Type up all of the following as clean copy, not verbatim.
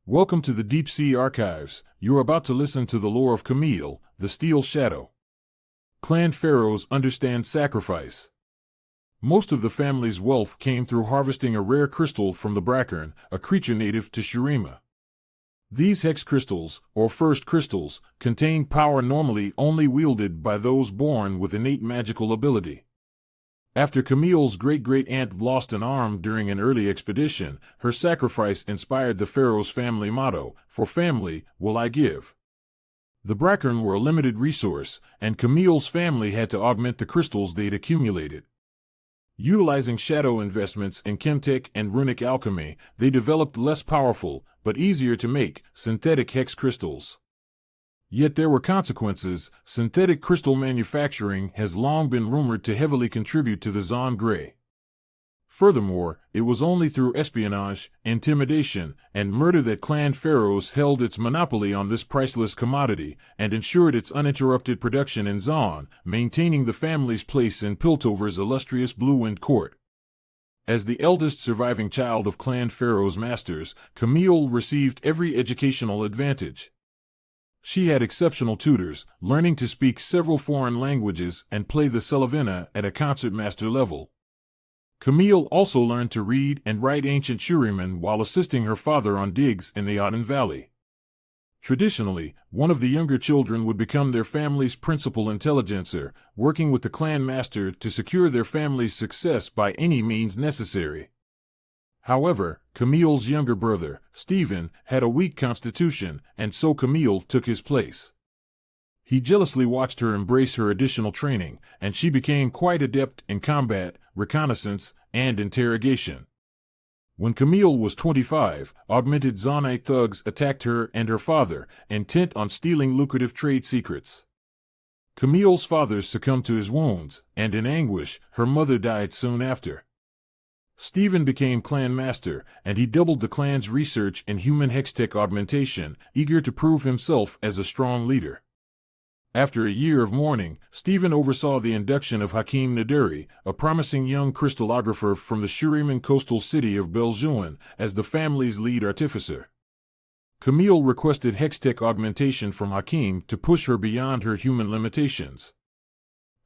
Welcome to the Deep Sea Archives. You're about to listen to the lore of Camille, the Steel Shadow. Clan pharaohs understand sacrifice. Most of the family's wealth came through harvesting a rare crystal from the bracken, a creature native to Shurima. These hex crystals, or first crystals, contain power normally only wielded by those born with innate magical ability. After Camille's great-great-aunt lost an arm during an early expedition, her sacrifice inspired the pharaoh's family motto, "For family will I give." The bracken were a limited resource, and Camille's family had to augment the crystals they'd accumulated. Utilizing shadow investments in chemtech and runic alchemy, they developed less powerful, but easier to make, synthetic hex crystals. Yet there were consequences. Synthetic crystal manufacturing has long been rumored to heavily contribute to the Zon Grey. Furthermore, it was only through espionage, intimidation, and murder that clan pharaohs held its monopoly on this priceless commodity and ensured its uninterrupted production in Zon, maintaining the family's place in Piltover's illustrious Blue Wind Court. As the eldest surviving child of clan pharaohs' masters, Camille received every educational advantage. She had exceptional tutors, learning to speak several foreign languages and play the Selavina at a concertmaster level. Camille also learned to read and write ancient Shuriman while assisting her father on digs in the Aden Valley. Traditionally, one of the younger children would become their family's principal intelligencer, working with the clan master to secure their family's success by any means necessary. However, Camille's younger brother, Stephen, had a weak constitution, and so Camille took his place. He jealously watched her embrace her additional training, and she became quite adept in combat, reconnaissance, and interrogation. When Camille was 25, augmented Zonite thugs attacked her and her father, intent on stealing lucrative trade secrets. Camille's father succumbed to his wounds, and in anguish, her mother died soon after. Stephen became clan master, and he doubled the clan's research in human hextech augmentation, eager to prove himself as a strong leader. After a year of mourning, Stephen oversaw the induction of Hakim Naduri, a promising young crystallographer from the Shuriman coastal city of Beljuan, as the family's lead artificer. Camille requested hextech augmentation from Hakim to push her beyond her human limitations.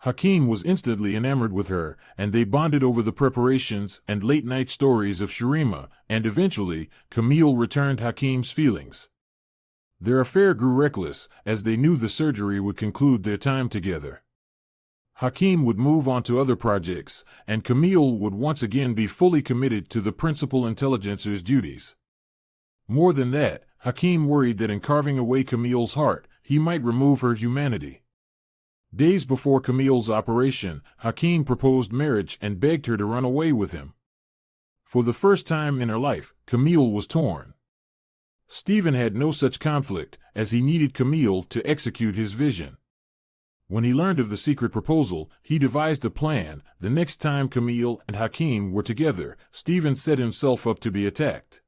Hakim was instantly enamored with her, and they bonded over the preparations and late-night stories of Shurima, and eventually, Camille returned Hakim's feelings. Their affair grew reckless, as they knew the surgery would conclude their time together. Hakim would move on to other projects, and Camille would once again be fully committed to the principal intelligencer's duties. More than that, Hakim worried that in carving away Camille's heart, he might remove her humanity. Days before Camille's operation, Hakim proposed marriage and begged her to run away with him. For the first time in her life, Camille was torn. Stephen had no such conflict, as he needed Camille to execute his vision. When he learned of the secret proposal, he devised a plan. The next time Camille and Hakim were together, Stephen set himself up to be attacked.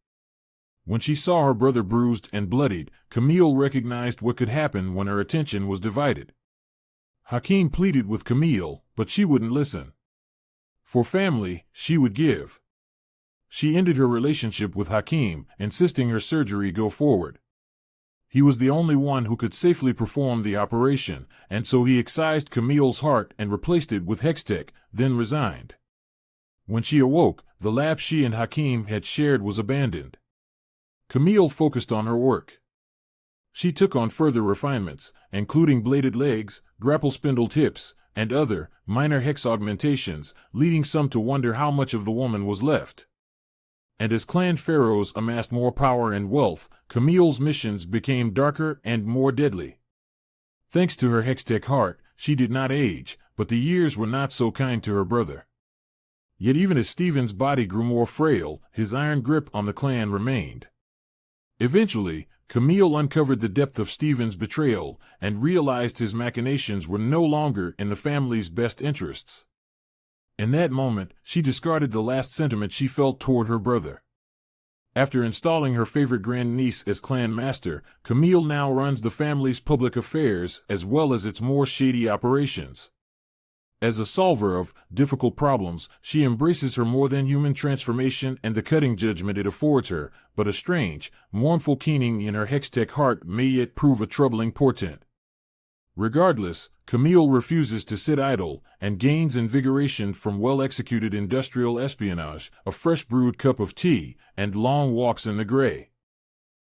When she saw her brother bruised and bloodied, Camille recognized what could happen when her attention was divided. Hakim pleaded with Camille, but she wouldn't listen. For family, she would give. She ended her relationship with Hakim, insisting her surgery go forward. He was the only one who could safely perform the operation, and so he excised Camille's heart and replaced it with hextech, then resigned. When she awoke, the lab she and Hakim had shared was abandoned. Camille focused on her work. She took on further refinements, including bladed legs, grapple spindle tips, and other, minor hex augmentations, leading some to wonder how much of the woman was left. And as clan pharaohs amassed more power and wealth, Camille's missions became darker and more deadly. Thanks to her hextech heart, she did not age, but the years were not so kind to her brother. Yet even as Stephen's body grew more frail, his iron grip on the clan remained. Eventually, Camille uncovered the depth of Stephen's betrayal and realized his machinations were no longer in the family's best interests. In that moment, she discarded the last sentiment she felt toward her brother. After installing her favorite grandniece as clan master, Camille now runs the family's public affairs as well as its more shady operations. As a solver of difficult problems, she embraces her more-than-human transformation and the cutting judgment it affords her, but a strange, mournful keening in her Hextech heart may yet prove a troubling portent. Regardless, Camille refuses to sit idle, and gains invigoration from well-executed industrial espionage, a fresh brewed cup of tea, and long walks in the gray.